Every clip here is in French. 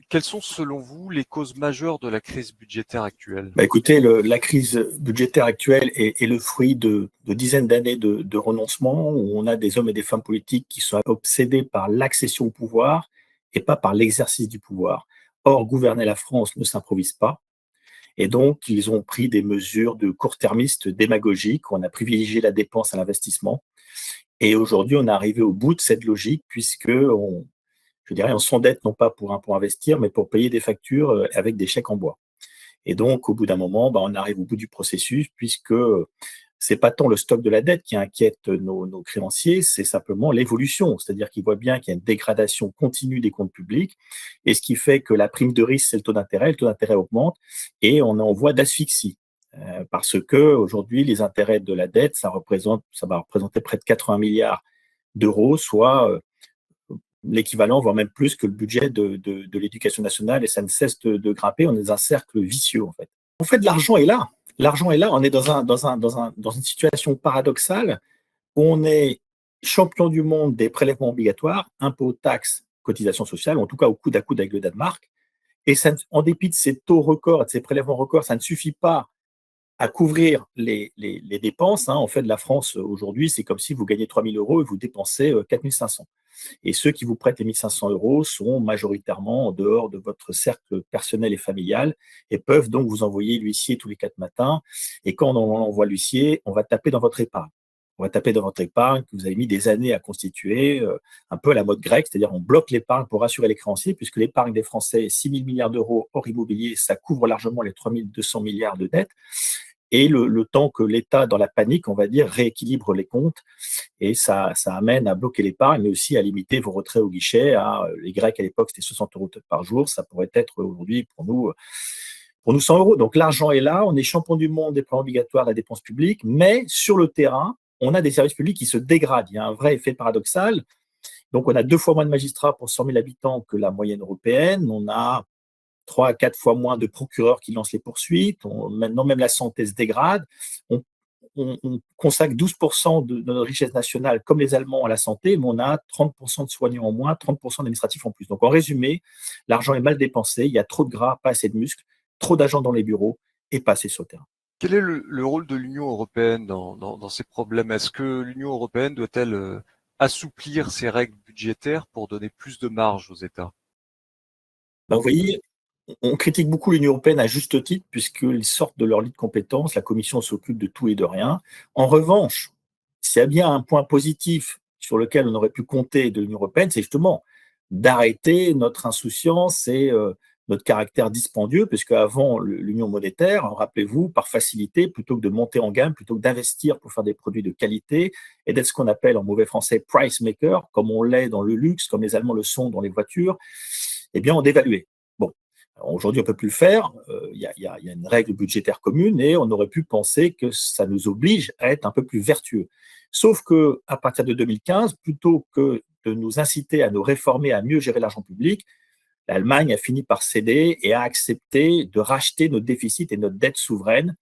Quelles sont selon vous les causes majeures de la crise budgétaire actuelle? Écoutez, la crise budgétaire actuelle est le fruit de dizaines d'années de renoncement, où on a des hommes et des femmes politiques qui sont obsédés par l'accession au pouvoir et pas par l'exercice du pouvoir. Or, gouverner la France ne s'improvise pas. Et donc, ils ont pris des mesures de court-termistes démagogiques. On a privilégié la dépense à l'investissement. Et aujourd'hui, on est arrivé au bout de cette logique, je dirais, on s'endette non pas pour investir, mais pour payer des factures avec des chèques en bois. Et donc, au bout d'un moment, on arrive au bout du processus, puisque c'est pas tant le stock de la dette qui inquiète nos créanciers, c'est simplement l'évolution. C'est-à-dire qu'ils voient bien qu'il y a une dégradation continue des comptes publics, et ce qui fait que la prime de risque, c'est le taux d'intérêt augmente, et on est en voie d'asphyxie. Parce que aujourd'hui, les intérêts de la dette, ça va représenter près de 80 milliards d'euros, soit l'équivalent, voire même plus que le budget de l'éducation nationale, et ça ne cesse de grimper. On est dans un cercle vicieux, en fait. En fait, l'argent est là. L'argent est là. On est dans une situation paradoxale où on est champion du monde des prélèvements obligatoires, impôts, taxes, cotisations sociales, en tout cas au coude à coude avec le Danemark. Et ça, en dépit de ces taux records, de ces prélèvements records, ça ne suffit pas à couvrir les dépenses. En fait, la France, aujourd'hui, c'est comme si vous gagnez 3 000 euros et vous dépensez 4 500. Et ceux qui vous prêtent les 1 500 euros sont majoritairement en dehors de votre cercle personnel et familial et peuvent donc vous envoyer l'huissier tous les 4 matins. Et quand on envoie l'huissier, on va taper dans votre épargne. On va taper dans votre épargne que vous avez mis des années à constituer, un peu à la mode grecque, c'est-à-dire on bloque l'épargne pour rassurer les créanciers, puisque l'épargne des Français, 6 000 milliards d'euros hors immobilier, ça couvre largement les 3 200 milliards de dettes. Et le temps que l'État, dans la panique, on va dire, rééquilibre les comptes, et ça amène à bloquer l'épargne, mais aussi à limiter vos retraits au guichet. Les Grecs à l'époque, c'était 60 euros par jour, ça pourrait être aujourd'hui pour nous 100 euros. Donc l'argent est là, on est champion du monde des plans obligatoires de la dépense publique, mais sur le terrain, on a des services publics qui se dégradent. Il y a un vrai effet paradoxal. Donc on a 2 fois moins de magistrats pour 100 000 habitants que la moyenne européenne, on a 3 à 4 fois moins de procureurs qui lancent les poursuites. Maintenant, même la santé se dégrade. On consacre 12% de notre richesse nationale, comme les Allemands, à la santé, mais on a 30% de soignants en moins, 30% d'administratifs en plus. Donc, en résumé, l'argent est mal dépensé, il y a trop de gras, pas assez de muscles, trop d'agents dans les bureaux et pas assez sur le terrain. Quel est le rôle de l'Union européenne dans ces problèmes? Est-ce que l'Union européenne doit-elle assouplir ses règles budgétaires pour donner plus de marge aux États? Vous voyez, on critique beaucoup l'Union européenne à juste titre, puisqu'ils sortent de leur lit de compétences, la Commission s'occupe de tout et de rien. En revanche, s'il y a bien un point positif sur lequel on aurait pu compter de l'Union européenne, c'est justement d'arrêter notre insouciance et notre caractère dispendieux, puisque avant l'union monétaire, rappelez-vous, par facilité, plutôt que de monter en gamme, plutôt que d'investir pour faire des produits de qualité et d'être ce qu'on appelle en mauvais français price maker, comme on l'est dans le luxe, comme les Allemands le sont dans les voitures, eh bien on dévaluait. Bon, aujourd'hui on peut plus le faire, il y a une règle budgétaire commune et on aurait pu penser que ça nous oblige à être un peu plus vertueux. Sauf que à partir de 2015, plutôt que de nous inciter à nous réformer, à mieux gérer l'argent public, l'Allemagne a fini par céder et a accepté de racheter nos déficits et notre dette souveraine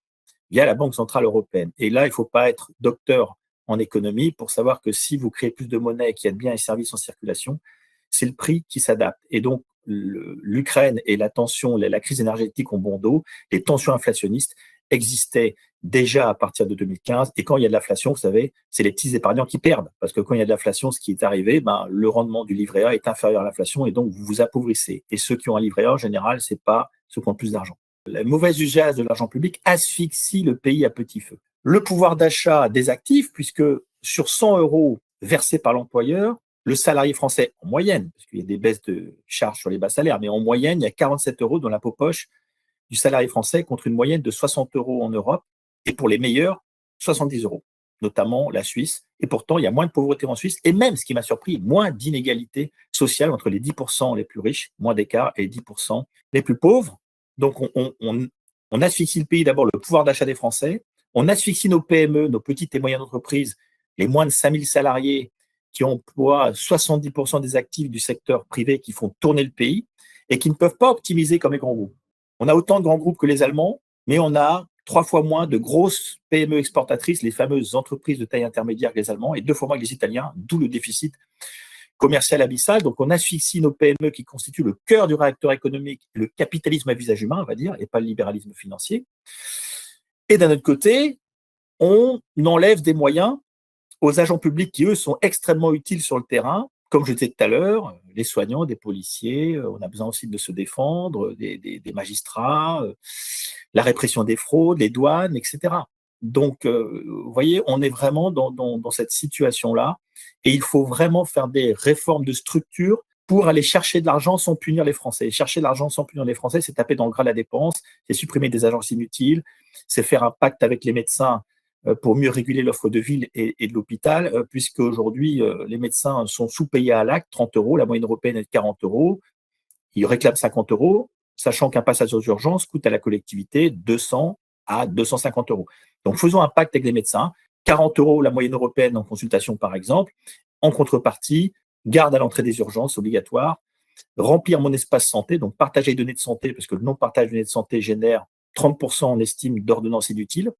via la Banque centrale européenne. Et là, il ne faut pas être docteur en économie pour savoir que si vous créez plus de monnaie, qu'il y a de biens et services en circulation, c'est le prix qui s'adapte. Et donc, l'Ukraine et la crise énergétique ont bon dos, les tensions inflationnistes existaient déjà à partir de 2015. Et quand il y a de l'inflation, vous savez, c'est les petits épargnants qui perdent. Parce que quand il y a de l'inflation, ce qui est arrivé, le rendement du livret A est inférieur à l'inflation et donc vous vous appauvrissez. Et ceux qui ont un livret A, en général, c'est pas ceux qui ont plus d'argent. Le mauvais usage de l'argent public asphyxie le pays à petit feu. Le pouvoir d'achat des actifs, puisque sur 100 euros versés par l'employeur, le salarié français, en moyenne, parce qu'il y a des baisses de charges sur les bas salaires, mais en moyenne, il y a 47 euros dans l'impôt poche du salarié français contre une moyenne de 60 euros en Europe, et pour les meilleurs, 70 euros, notamment la Suisse. Et pourtant, il y a moins de pauvreté en Suisse, et même, ce qui m'a surpris, moins d'inégalités sociales entre les 10% les plus riches, moins d'écart, et les 10% les plus pauvres. Donc, on asphyxie le pays, d'abord le pouvoir d'achat des Français, on asphyxie nos PME, nos petites et moyennes entreprises, les moins de 5000 salariés qui emploient 70% des actifs du secteur privé qui font tourner le pays et qui ne peuvent pas optimiser comme les grands groupes. On a autant de grands groupes que les Allemands, mais on a 3 fois moins de grosses PME exportatrices, les fameuses entreprises de taille intermédiaire que les Allemands, et 2 fois moins que les Italiens, d'où le déficit commercial abyssal. Donc, on asphyxie nos PME qui constituent le cœur du réacteur économique, le capitalisme à visage humain, on va dire, et pas le libéralisme financier. Et d'un autre côté, on enlève des moyens aux agents publics qui, eux, sont extrêmement utiles sur le terrain. Comme je disais tout à l'heure, les soignants, des policiers, on a besoin aussi de se défendre, des magistrats, la répression des fraudes, les douanes, etc. Donc, vous voyez, on est vraiment dans cette situation-là et il faut vraiment faire des réformes de structure pour aller chercher de l'argent sans punir les Français. Et chercher de l'argent sans punir les Français, c'est taper dans le gras de la dépense, c'est supprimer des agences inutiles, c'est faire un pacte avec les médecins pour mieux réguler l'offre de ville et de l'hôpital, puisque aujourd'hui, les médecins sont sous-payés à l'acte, 30 euros, la moyenne européenne est de 40 euros, ils réclament 50 euros, sachant qu'un passage aux urgences coûte à la collectivité 200 à 250 euros. Donc faisons un pacte avec les médecins, 40 euros la moyenne européenne en consultation par exemple, en contrepartie, garde à l'entrée des urgences obligatoire, remplir mon espace santé, donc partager les données de santé, parce que le non-partage de données de santé génère 30% on estime d'ordonnances inutiles.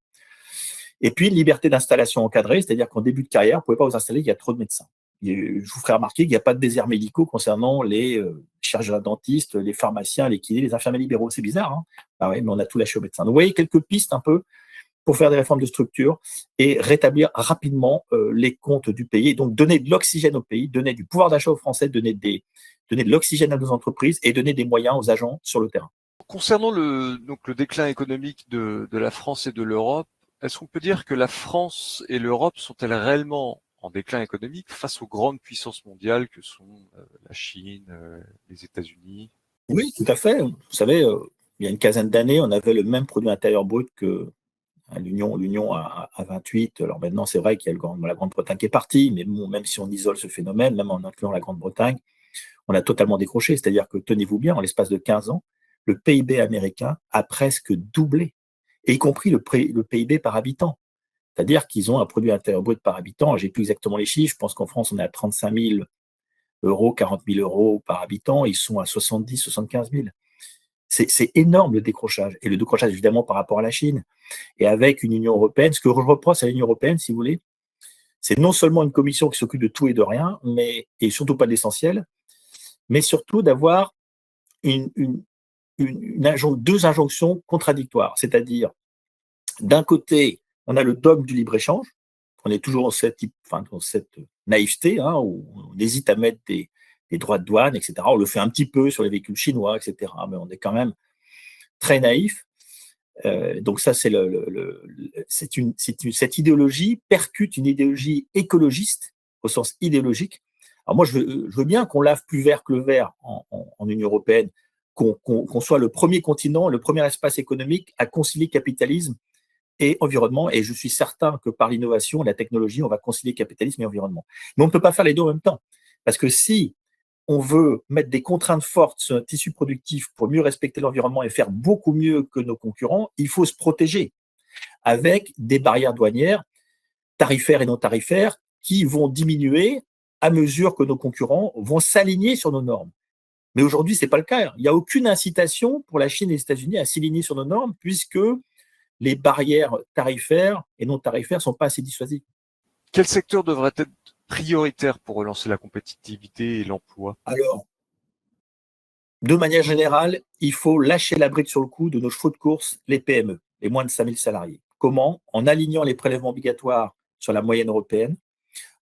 Et puis, une liberté d'installation encadrée, c'est-à-dire qu'en début de carrière, vous ne pouvez pas vous installer, il y a trop de médecins. Je vous ferai remarquer qu'il n'y a pas de déserts médicaux concernant les chirurgiens dentistes, les pharmaciens, les kinés, les infirmiers libéraux. C'est bizarre, hein? Ah ouais, mais on a tout lâché aux médecins. Donc, vous voyez quelques pistes un peu pour faire des réformes de structure et rétablir rapidement les comptes du pays. Et donc, donner de l'oxygène au pays, donner du pouvoir d'achat aux Français, donner de l'oxygène à nos entreprises et donner des moyens aux agents sur le terrain. Concernant le déclin économique de la France et de l'Europe, est-ce qu'on peut dire que la France et l'Europe sont-elles réellement en déclin économique face aux grandes puissances mondiales que sont la Chine, les États-Unis? Oui, tout à fait. Vous savez, il y a une quinzaine d'années, on avait le même produit intérieur brut que l'Union à 28. Alors maintenant, c'est vrai qu'il y a la Grande-Bretagne qui est partie, mais bon, même si on isole ce phénomène, même en incluant la Grande-Bretagne, on a totalement décroché. C'est-à-dire que, tenez-vous bien, en l'espace de 15 ans, le PIB américain a presque doublé, et y compris le PIB par habitant. C'est-à-dire qu'ils ont un produit intérieur brut par habitant. J'ai plus exactement les chiffres. Je pense qu'en France, on est à 35 000 euros, 40 000 euros par habitant. Ils sont à 70, 75 000. C'est énorme le décrochage. Et le décrochage, évidemment, par rapport à la Chine. Et avec une Union européenne, ce que je reproche à l'Union européenne, si vous voulez, c'est non seulement une commission qui s'occupe de tout et de rien, et surtout pas de l'essentiel, mais surtout d'avoir deux injonctions contradictoires. C'est-à-dire, d'un côté, on a le dogme du libre-échange. On est toujours dans cette naïveté, hein, où on hésite à mettre des droits de douane, etc. On le fait un petit peu sur les véhicules chinois, etc. Mais on est quand même très naïf. Donc ça, cette idéologie percute une idéologie écologiste au sens idéologique. Alors moi, je veux bien qu'on lave plus vert que le vert en Union européenne, qu'on soit le premier continent, le premier espace économique à concilier capitalisme et environnement. Et je suis certain que par l'innovation, la technologie, on va concilier capitalisme et environnement. Mais on ne peut pas faire les deux en même temps. Parce que si on veut mettre des contraintes fortes sur notre tissu productif pour mieux respecter l'environnement et faire beaucoup mieux que nos concurrents, il faut se protéger avec des barrières douanières tarifaires et non tarifaires qui vont diminuer à mesure que nos concurrents vont s'aligner sur nos normes. Mais aujourd'hui, ce n'est pas le cas. Il n'y a aucune incitation pour la Chine et les États-Unis à s'aligner sur nos normes puisque les barrières tarifaires et non tarifaires ne sont pas assez dissuasives. Quel secteur devrait être prioritaire pour relancer la compétitivité et l'emploi? Alors, de manière générale, il faut lâcher la bride sur le cou de nos chevaux de course, les PME, les moins de 5 000 salariés. Comment? En alignant les prélèvements obligatoires sur la moyenne européenne,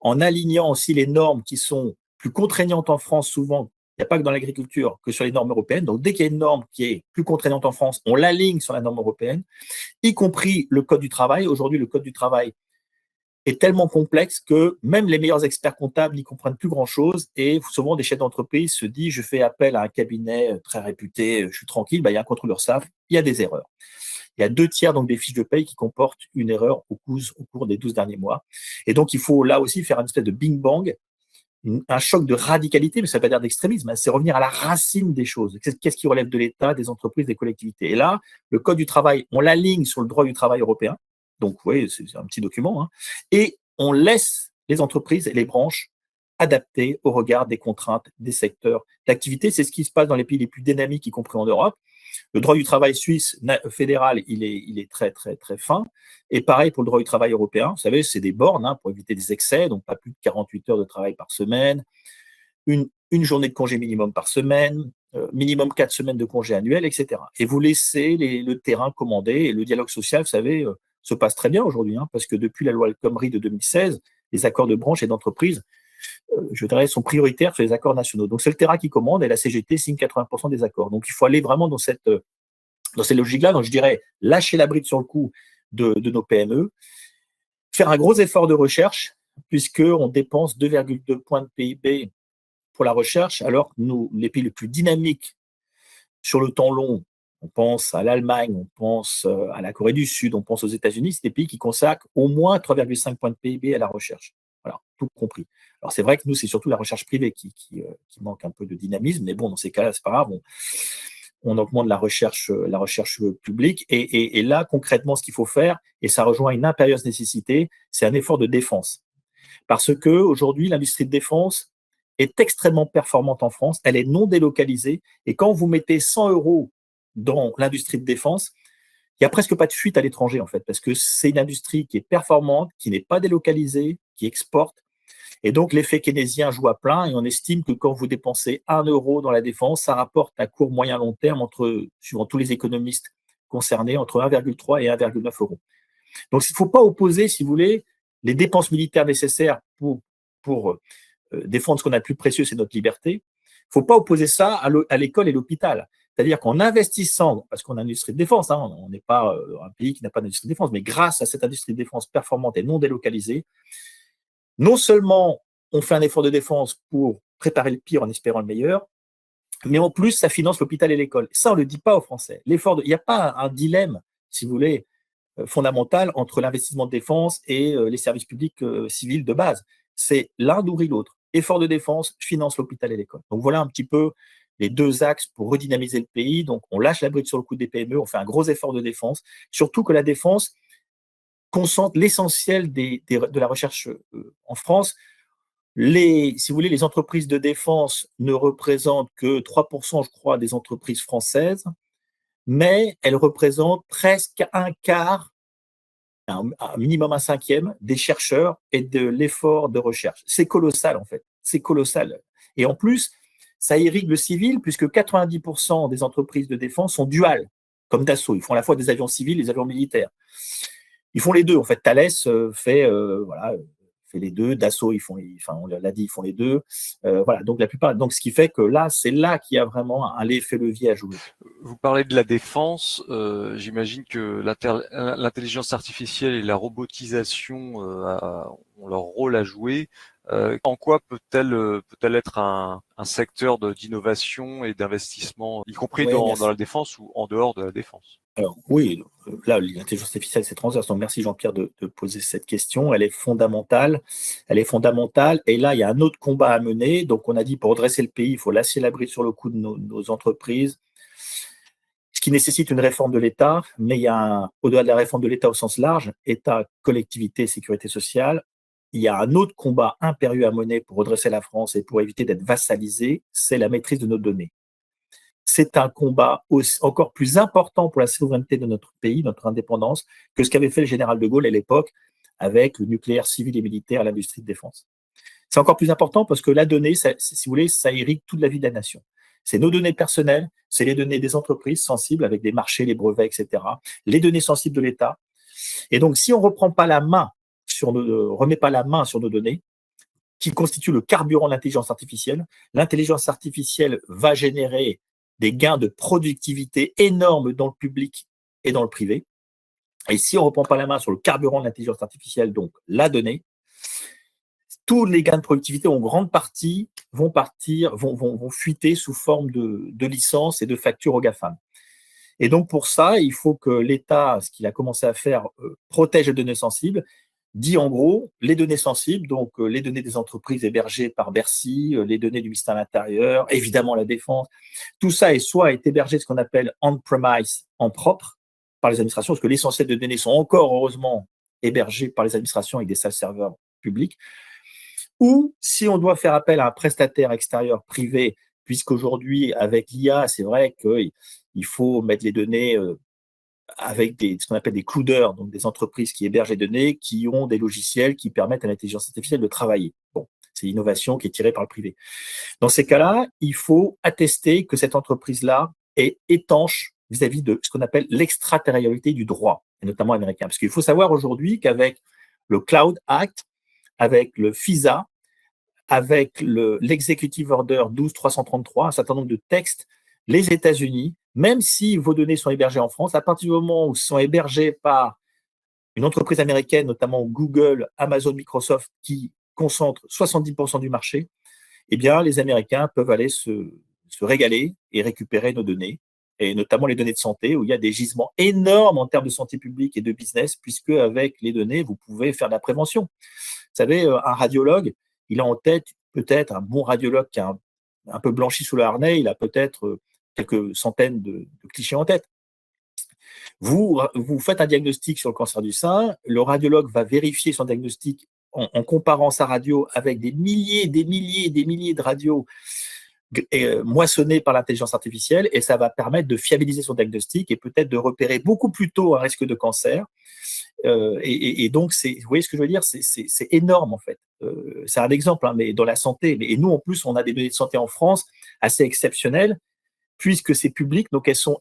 en alignant aussi les normes qui sont plus contraignantes en France souvent, il n'y a pas que dans l'agriculture, que sur les normes européennes. Donc, dès qu'il y a une norme qui est plus contraignante en France, on l'aligne sur la norme européenne, y compris le Code du travail. Aujourd'hui, le Code du travail est tellement complexe que même les meilleurs experts comptables n'y comprennent plus grand-chose et souvent des chefs d'entreprise se disent je fais appel à un cabinet très réputé, je suis tranquille, il y a un contrôleur SAF, il y a des erreurs. Il y a 2/3 donc des fiches de paye qui comportent une erreur au cours des 12 derniers mois. Et donc il faut là aussi faire une espèce de bing-bang, un choc de radicalité, mais ça ne veut pas dire d'extrémisme, c'est revenir à la racine des choses. Qu'est-ce qui relève de l'État, des entreprises, des collectivités? Et là, le Code du travail, on l'aligne sur le droit du travail européen. Donc, oui, c'est un petit document. Hein. Et on laisse les entreprises et les branches adapter au regard des contraintes des secteurs d'activité. C'est ce qui se passe dans les pays les plus dynamiques, y compris en Europe. Le droit du travail suisse fédéral, il est très, très, très fin. Et pareil pour le droit du travail européen. Vous savez, c'est des bornes pour éviter des excès, donc pas plus de 48 heures de travail par semaine, une journée de congé minimum par semaine, minimum 4 semaines de congé annuel, etc. Et vous laissez le terrain commander, et le dialogue social, vous savez, se passe très bien aujourd'hui, hein, parce que depuis la loi El Khomri de 2016, les accords de branche et d'entreprise, je dirais, sont prioritaires sur les accords nationaux. Donc c'est le terrain qui commande et la CGT signe 80% des accords. Donc il faut aller vraiment dans cette logique-là. Donc je dirais, lâcher la bride sur le cou de nos PME, faire un gros effort de recherche, puisqu'on dépense 2,2 points de PIB pour la recherche, alors que nous, les pays les plus dynamiques sur le temps long, on pense à l'Allemagne, on pense à la Corée du Sud, on pense aux États-Unis, c'est des pays qui consacrent au moins 3,5 points de PIB à la recherche. Voilà, tout compris. Alors c'est vrai que nous, c'est surtout la recherche privée qui manque un peu de dynamisme, mais bon, dans ces cas-là, c'est pas grave. On augmente la recherche publique. Et là, concrètement, ce qu'il faut faire, et ça rejoint une impérieuse nécessité, c'est un effort de défense. Parce que aujourd'hui, l'industrie de défense est extrêmement performante en France, elle est non délocalisée, et quand vous mettez 100 euros dans l'industrie de défense, il n'y a presque pas de fuite à l'étranger, en fait, parce que c'est une industrie qui est performante, qui n'est pas délocalisée, qui exporte, et donc l'effet keynésien joue à plein, et on estime que quand vous dépensez 1 euro dans la défense, ça rapporte à court, moyen, long terme, suivant tous les économistes concernés, entre 1,3 et 1,9 euros. Donc il ne faut pas opposer, si vous voulez, les dépenses militaires nécessaires pour défendre ce qu'on a de plus précieux, c'est notre liberté. Il ne faut pas opposer ça à l'école et l'hôpital. C'est-à-dire qu'en investissant, parce qu'on a une industrie de défense, hein, on n'est pas un pays qui n'a pas d'industrie de défense, mais grâce à cette industrie de défense performante et non délocalisée, non seulement on fait un effort de défense pour préparer le pire en espérant le meilleur, mais en plus, ça finance l'hôpital et l'école. Ça, on ne le dit pas aux Français. Il n'y a pas un dilemme, si vous voulez, fondamental entre l'investissement de défense et les services publics civils de base. C'est l'un nourrit l'autre. Effort de défense finance l'hôpital et l'école. Donc voilà un petit peu les deux axes pour redynamiser le pays. Donc on lâche la bride sur le coup des PME, on fait un gros effort de défense, surtout que la défense concentre l'essentiel de la recherche en France. Si vous voulez, les entreprises de défense ne représentent que 3%, je crois, des entreprises françaises, mais elles représentent presque un quart, un minimum un cinquième des chercheurs et de l'effort de recherche. C'est colossal, en fait. C'est colossal. Et en plus, ça irrigue le civil, puisque 90% des entreprises de défense sont duales, comme Dassault. Ils font à la fois des avions civils et des avions militaires. Ils font les deux. En fait, Thales fait les deux. Dassault, on l'a dit, ils font les deux. Voilà. Donc ce qui fait que là, c'est là qu'il y a vraiment un effet levier à jouer. Vous parlez de la défense. J'imagine que l'intelligence artificielle et la robotisation ont leur rôle à jouer. En quoi peut-elle être un secteur d'innovation et d'investissement, y compris dans la défense ou en dehors de la défense? Alors oui, là, l'intelligence artificielle, c'est transverse. Donc merci Jean-Pierre de poser cette question. Elle est fondamentale. Elle est fondamentale. Et là, il y a un autre combat à mener. Donc on a dit, pour redresser le pays, il faut lâcher la bride sur le cou de nos entreprises, ce qui nécessite une réforme de l'État. Mais il y a au-delà de la réforme de l'État au sens large, État, collectivité, sécurité sociale, il y a un autre combat impérieux à mener pour redresser la France et pour éviter d'être vassalisé, c'est la maîtrise de nos données. C'est un combat encore plus important pour la souveraineté de notre pays, notre indépendance, que ce qu'avait fait le général de Gaulle à l'époque avec le nucléaire civil et militaire, l'industrie de défense. C'est encore plus important parce que la donnée, si vous voulez, ça irrigue toute la vie de la nation. C'est nos données personnelles, c'est les données des entreprises sensibles avec des marchés, les brevets, etc. Les données sensibles de l'État. Et donc, si on ne remet pas la main sur nos données, qui constituent le carburant de l'intelligence artificielle va générer des gains de productivité énormes dans le public et dans le privé. Et si on ne reprend pas la main sur le carburant de l'intelligence artificielle, donc la donnée, tous les gains de productivité en grande partie vont fuiter sous forme de licences et de factures aux GAFAM. Et donc pour ça, il faut que l'État, ce qu'il a commencé à faire, protège les données sensibles, dit en gros les données sensibles, donc les données des entreprises hébergées par Bercy, les données du ministère de l'Intérieur, évidemment la défense, tout ça est hébergé ce qu'on appelle on-premise, en propre, par les administrations, parce que l'essentiel des données sont encore heureusement hébergées par les administrations avec des salles serveurs publics, ou si on doit faire appel à un prestataire extérieur privé, puisqu'aujourd'hui avec l'IA, c'est vrai qu'il faut mettre les données avec ce qu'on appelle des clouders, donc des entreprises qui hébergent les données, qui ont des logiciels qui permettent à l'intelligence artificielle de travailler. Bon, C'est l'innovation qui est tirée par le privé. Dans ces cas-là, il faut attester que cette entreprise-là est étanche vis-à-vis de ce qu'on appelle l'extraterritorialité du droit, et notamment américain. Parce qu'il faut savoir aujourd'hui qu'avec le Cloud Act, avec le FISA, avec l'Executive Order 12333, un certain nombre de textes, les États-Unis, même si vos données sont hébergées en France, à partir du moment où elles sont hébergées par une entreprise américaine, notamment Google, Amazon, Microsoft, qui concentrent 70% du marché, eh bien, les Américains peuvent aller se régaler et récupérer nos données, et notamment les données de santé, où il y a des gisements énormes en termes de santé publique et de business, puisque avec les données, vous pouvez faire de la prévention. Vous savez, un radiologue, il a en tête peut-être un bon radiologue qui a un peu blanchi sous le harnais, il a peut-être quelques centaines de clichés en tête. Vous faites un diagnostic sur le cancer du sein, le radiologue va vérifier son diagnostic en comparant sa radio avec des milliers de radios moissonnées par l'intelligence artificielle, et ça va permettre de fiabiliser son diagnostic et peut-être de repérer beaucoup plus tôt un risque de cancer. Et donc, vous voyez ce que je veux dire, c'est énorme en fait. C'est un exemple, hein, mais dans la santé. Et nous, en plus, on a des données de santé en France assez exceptionnelles, puisque c'est public, donc elles sont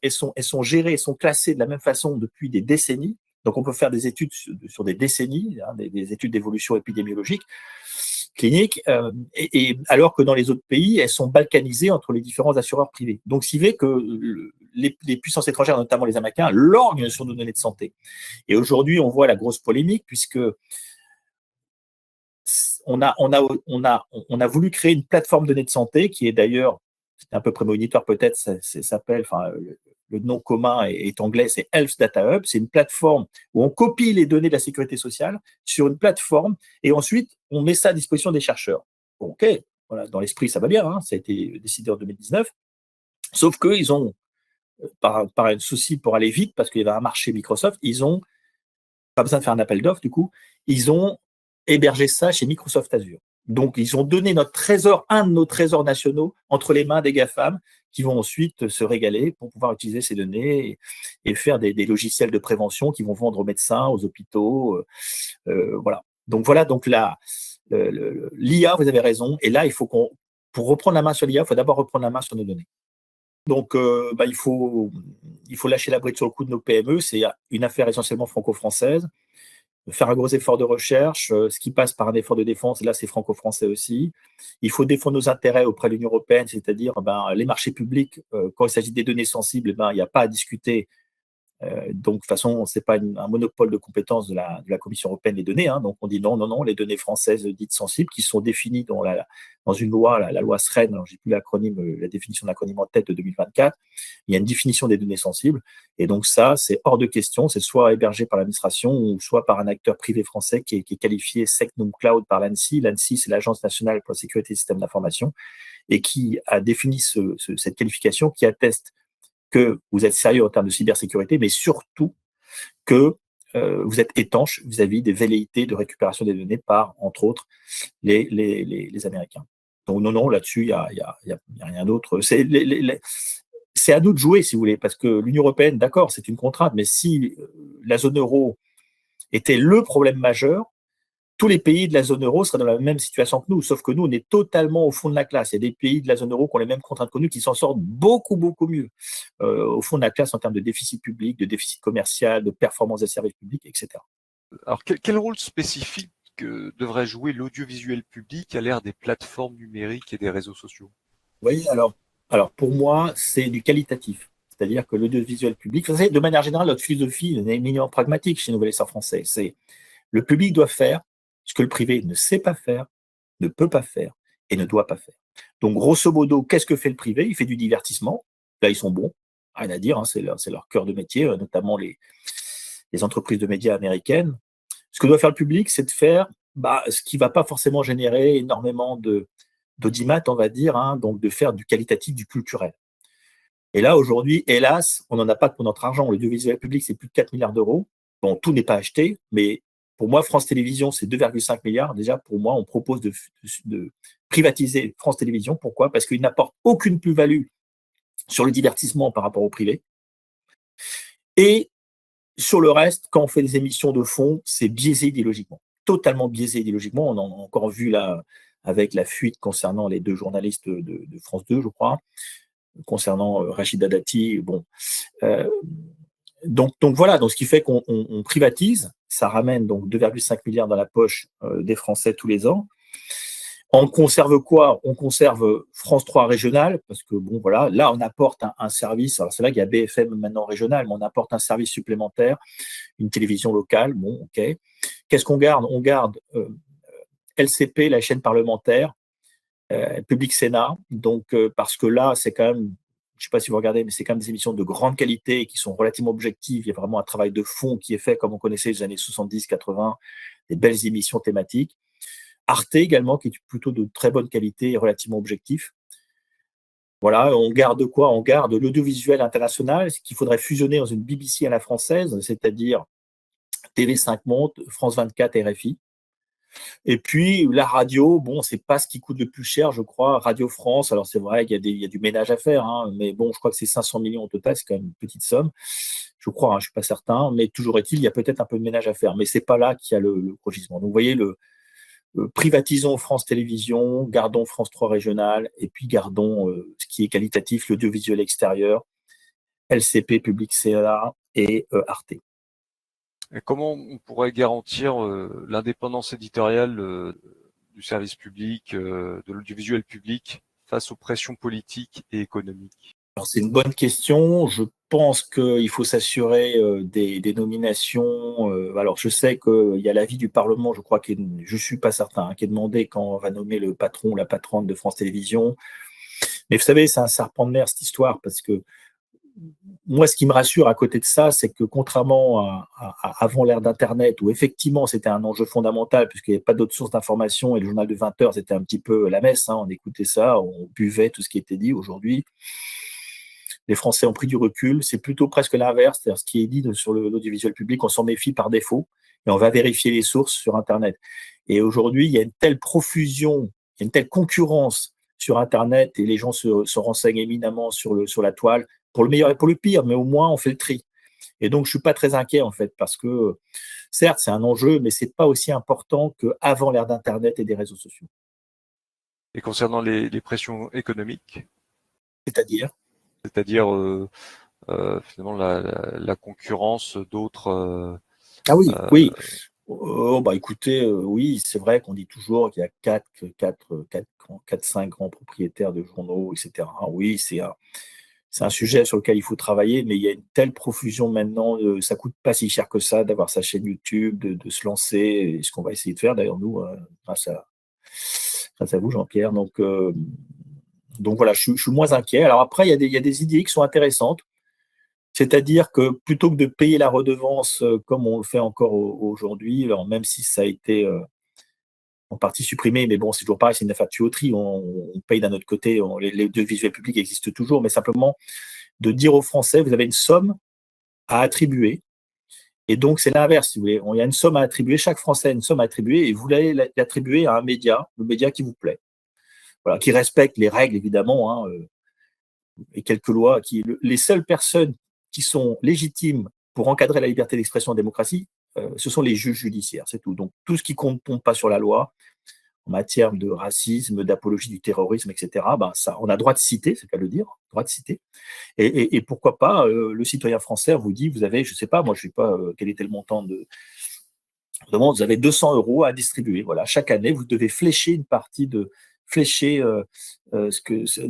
gérées, elles sont classées de la même façon depuis des décennies. Donc on peut faire des études sur des décennies, hein, des études d'évolution épidémiologique, clinique, et alors que dans les autres pays, elles sont balkanisées entre les différents assureurs privés. Donc, ce qui fait que les puissances étrangères, notamment les Américains, lorgnent sur nos données de santé. Et aujourd'hui, on voit la grosse polémique, puisque on a voulu créer une plateforme de données de santé qui est d'ailleurs, c'est un peu prémonitoire peut-être, ça s'appelle, enfin, le nom commun est anglais, c'est Health Data Hub. C'est une plateforme où on copie les données de la sécurité sociale sur une plateforme et ensuite on met ça à disposition des chercheurs. Bon, ok, voilà, dans l'esprit ça va bien, hein, ça a été décidé en 2019. Sauf qu'ils ont, par un souci pour aller vite, parce qu'il y avait un marché Microsoft, ils ont pas besoin de faire un appel d'offres du coup, ils ont hébergé ça chez Microsoft Azure. Donc, ils ont donné notre trésor, un de nos trésors nationaux, entre les mains des GAFAM, qui vont ensuite se régaler pour pouvoir utiliser ces données et faire des logiciels de prévention qui vont vendre aux médecins, aux hôpitaux. Voilà. Donc l'IA, vous avez raison. Et là, pour reprendre la main sur l'IA, il faut d'abord reprendre la main sur nos données. Donc, il faut lâcher la bride sur le coup de nos PME. C'est une affaire essentiellement franco-française. Faire un gros effort de recherche, ce qui passe par un effort de défense, là c'est franco-français aussi. Il faut défendre nos intérêts auprès de l'Union européenne, c'est-à-dire les marchés publics, quand il s'agit des données sensibles, il n'y a pas à discuter. Donc, de toute façon, ce n'est pas un monopole de compétences de la Commission européenne, les données. Hein. Donc, on dit non, les données françaises dites sensibles, qui sont définies dans une loi, la loi SREN, je n'ai plus l'acronyme, la définition de l'acronyme en tête de 2024, il y a une définition des données sensibles. Et donc, ça, c'est hors de question. C'est soit hébergé par l'administration ou soit par un acteur privé français qui est qualifié SecNum Cloud par l'ANSSI. L'ANSSI, c'est l'Agence nationale pour la sécurité des systèmes d'information, et qui a défini cette qualification qui atteste que vous êtes sérieux en termes de cybersécurité, mais surtout que vous êtes étanche vis-à-vis des velléités de récupération des données par, entre autres, les Américains. Donc non, là-dessus, il y a rien d'autre. C'est à nous de jouer, si vous voulez, parce que l'Union européenne, d'accord, c'est une contrainte, mais si la zone euro était le problème majeur, tous les pays de la zone euro seraient dans la même situation que nous, sauf que nous, on est totalement au fond de la classe. Il y a des pays de la zone euro qui ont les mêmes contraintes que nous, qui s'en sortent beaucoup, beaucoup mieux au fond de la classe en termes de déficit public, de déficit commercial, de performance des services publics, etc. Alors, quel rôle spécifique devrait jouer l'audiovisuel public à l'ère des plateformes numériques et des réseaux sociaux? Oui, alors pour moi, c'est du qualitatif. C'est-à-dire que l'audiovisuel public, vous savez, de manière générale, notre philosophie est éminemment pragmatique chez Nouvel Essor Français. C'est le public doit faire ce que le privé ne sait pas faire, ne peut pas faire et ne doit pas faire. Donc, grosso modo, qu'est-ce que fait le privé? Il fait du divertissement. Là, ils sont bons, rien à dire, hein, c'est leur cœur de métier, notamment les entreprises de médias américaines. Ce que doit faire le public, c'est de faire ce qui ne va pas forcément générer énormément d'audimat, on va dire, hein, donc de faire du qualitatif, du culturel. Et là, aujourd'hui, hélas, on n'en a pas pour notre argent. L'audiovisuel public, c'est plus de 4 milliards d'euros. Bon, tout n'est pas acheté, mais pour moi, France Télévisions, c'est 2,5 milliards. Déjà, pour moi, on propose de privatiser France Télévisions. Pourquoi? Parce qu'il n'apporte aucune plus-value sur le divertissement par rapport au privé. Et sur le reste, quand on fait des émissions de fond, c'est biaisé idéologiquement. Totalement biaisé idéologiquement. On a encore vu là avec la fuite concernant les 2 journalistes de France 2, je crois, concernant Rachida Dati. Bon, donc voilà, donc ce qui fait qu'on privatise, ça ramène donc 2,5 milliards dans la poche des Français tous les ans. On conserve quoi? On conserve France 3 régional, parce que bon voilà, là on apporte un service. Alors c'est vrai qu'il y a BFM maintenant régional, mais on apporte un service supplémentaire, une télévision locale. Bon, ok. Qu'est-ce qu'on garde? On garde LCP, la chaîne parlementaire, Public Sénat. Donc parce que là, c'est quand même, je sais pas si vous regardez, mais c'est quand même des émissions de grande qualité et qui sont relativement objectives. Il y a vraiment un travail de fond qui est fait, comme on connaissait les années 70, 80, des belles émissions thématiques. Arte également, qui est plutôt de très bonne qualité et relativement objectif. Voilà, on garde quoi? On garde l'audiovisuel international, ce qu'il faudrait fusionner dans une BBC à la française, c'est-à-dire TV5 Monde, France 24 et RFI. Et puis la radio, bon, c'est pas ce qui coûte le plus cher, je crois. Radio France, alors c'est vrai qu'il y a du ménage à faire, hein, mais bon, je crois que c'est 500 millions au total, c'est quand même une petite somme. Je crois, hein, je suis pas certain, mais toujours est-il, il y a peut-être un peu de ménage à faire, mais c'est pas là qu'il y a le gros gisement. Donc vous voyez, privatisons France Télévisions, gardons France 3 régional, et puis gardons ce qui est qualitatif, l'audiovisuel extérieur, LCP, Public CA et Arte. Et comment on pourrait garantir l'indépendance éditoriale du service public, de l'audiovisuel public face aux pressions politiques et économiques? Alors, c'est une bonne question. Je pense qu'il faut s'assurer des nominations. Alors, je sais qu'il y a l'avis du Parlement, je crois, je suis pas certain, qui est demandé quand on va nommer le patron ou la patronne de France Télévisions. Mais vous savez, c'est un serpent de mer, cette histoire, parce que moi, ce qui me rassure à côté de ça, c'est que contrairement à avant l'ère d'Internet, où effectivement c'était un enjeu fondamental, puisqu'il n'y avait pas d'autres sources d'information et le journal de 20 heures, c'était un petit peu la messe, hein, on écoutait ça, on buvait tout ce qui était dit. Aujourd'hui, les Français ont pris du recul, c'est plutôt presque l'inverse, c'est-à-dire ce qui est dit sur l'audiovisuel public, on s'en méfie par défaut et on va vérifier les sources sur Internet. Et aujourd'hui, il y a une telle profusion, il y a une telle concurrence sur Internet et les gens se renseignent éminemment sur la toile, pour le meilleur et pour le pire, mais au moins on fait le tri. Et donc je suis pas très inquiet en fait, parce que certes c'est un enjeu, mais c'est pas aussi important qu'avant l'ère d'Internet et des réseaux sociaux. Et concernant les pressions économiques, C'est-à-dire finalement la concurrence d'autres. Ah oui, oui. Oh, bah écoutez, oui, c'est vrai qu'on dit toujours qu'il y a 5 grands propriétaires de journaux, etc. Oui, c'est un sujet sur lequel il faut travailler, mais il y a une telle profusion maintenant, ça coûte pas si cher que ça d'avoir sa chaîne YouTube, de se lancer, et ce qu'on va essayer de faire d'ailleurs nous, grâce à vous Jean-Pierre. Donc voilà, je suis moins inquiet. Alors après, il y a des idées qui sont intéressantes. C'est-à-dire que plutôt que de payer la redevance comme on le fait encore aujourd'hui, même si ça a été en partie supprimé, mais bon, c'est toujours pareil, c'est une affaire de tuyauterie, on paye d'un autre côté, les deux visuels publics existent toujours, mais simplement de dire aux Français, vous avez une somme à attribuer, et donc c'est l'inverse, si vous voulez, il y a une somme à attribuer, chaque Français a une somme à attribuer, et vous allez l'attribuer à un média, le média qui vous plaît, voilà, qui respecte les règles évidemment, hein, et quelques lois, les seules personnes qui sont légitimes pour encadrer la liberté d'expression en démocratie, ce sont les juges judiciaires, c'est tout. Donc tout ce qui ne tombe pas sur la loi, en matière de racisme, d'apologie du terrorisme, etc., ben ça, on a droit de citer, c'est qu'à le dire, droit de citer. Et pourquoi pas, le citoyen français vous dit, vous avez, je ne sais pas, moi je ne sais pas quel était le montant vous avez 200 € à distribuer. Voilà, chaque année, vous devez flécher une partie une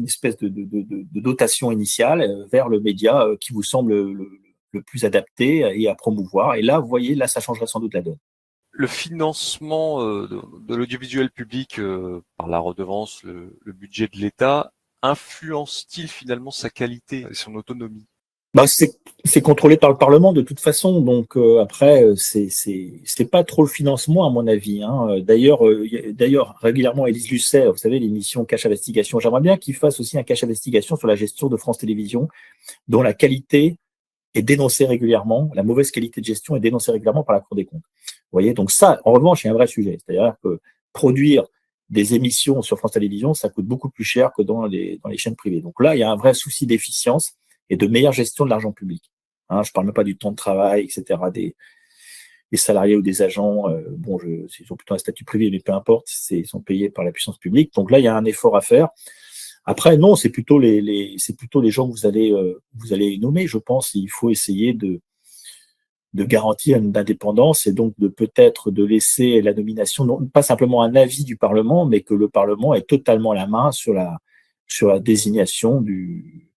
espèce de dotation initiale vers le média qui vous semble le plus adapté et à promouvoir. Et là, vous voyez, là, ça changerait sans doute la donne. Le financement de l'audiovisuel public par la redevance, le budget de l'État, influence-t-il finalement sa qualité et son autonomie? Bah, c'est contrôlé par le Parlement de toute façon, donc après c'est pas trop le financement à mon avis, hein. D'ailleurs régulièrement Élise Lucet, vous savez l'émission Cache Investigation, j'aimerais bien qu'il fasse aussi un Cache Investigation sur la gestion de France Télévisions, dont la qualité est dénoncée régulièrement, la mauvaise qualité de gestion est dénoncée régulièrement par la Cour des comptes. Vous voyez, donc ça en revanche c'est un vrai sujet, c'est-à-dire que produire des émissions sur France Télévisions, ça coûte beaucoup plus cher que dans les chaînes privées. Donc là il y a un vrai souci d'efficience et de meilleure gestion de l'argent public. Hein, je ne parle même pas du temps de travail, etc., des des salariés ou des agents, ils ont plutôt un statut privé, mais peu importe, ils sont payés par la puissance publique. Donc là, il y a un effort à faire. Après, non, c'est plutôt les gens que vous allez nommer, je pense. Il faut essayer de garantir une indépendance et donc de peut-être de laisser la nomination, non pas simplement un avis du Parlement, mais que le Parlement ait totalement la main sur la désignation du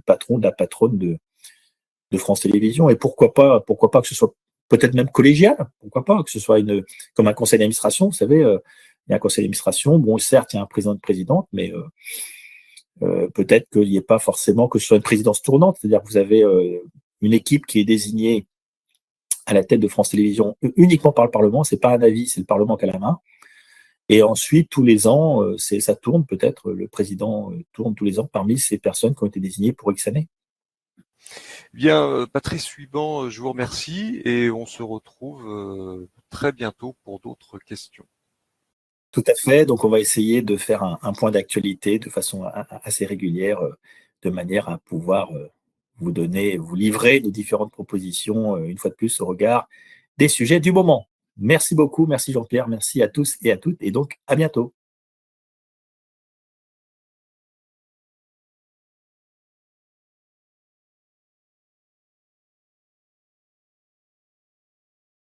patron, de la patronne de France Télévisions. Et pourquoi pas que ce soit peut-être même collégial, pourquoi pas que ce soit comme un conseil d'administration, vous savez, il y a un conseil d'administration, bon, certes, il y a un président de présidente, mais peut-être qu'il n'y ait pas forcément que ce soit une présidence tournante, c'est-à-dire que vous avez une équipe qui est désignée à la tête de France Télévisions uniquement par le Parlement, c'est pas un avis, c'est le Parlement qui a la main. Et ensuite, tous les ans, ça tourne peut-être, le président tourne tous les ans parmi ces personnes qui ont été désignées pour X années. Bien, Patrice Huybans, je vous remercie et on se retrouve très bientôt pour d'autres questions. Tout à fait. Donc, on va essayer de faire un point d'actualité de façon assez régulière, de manière à pouvoir vous livrer les différentes propositions, une fois de plus, au regard des sujets du moment. Merci beaucoup. Merci Jean-Pierre. Merci à tous et à toutes. Et donc, à bientôt.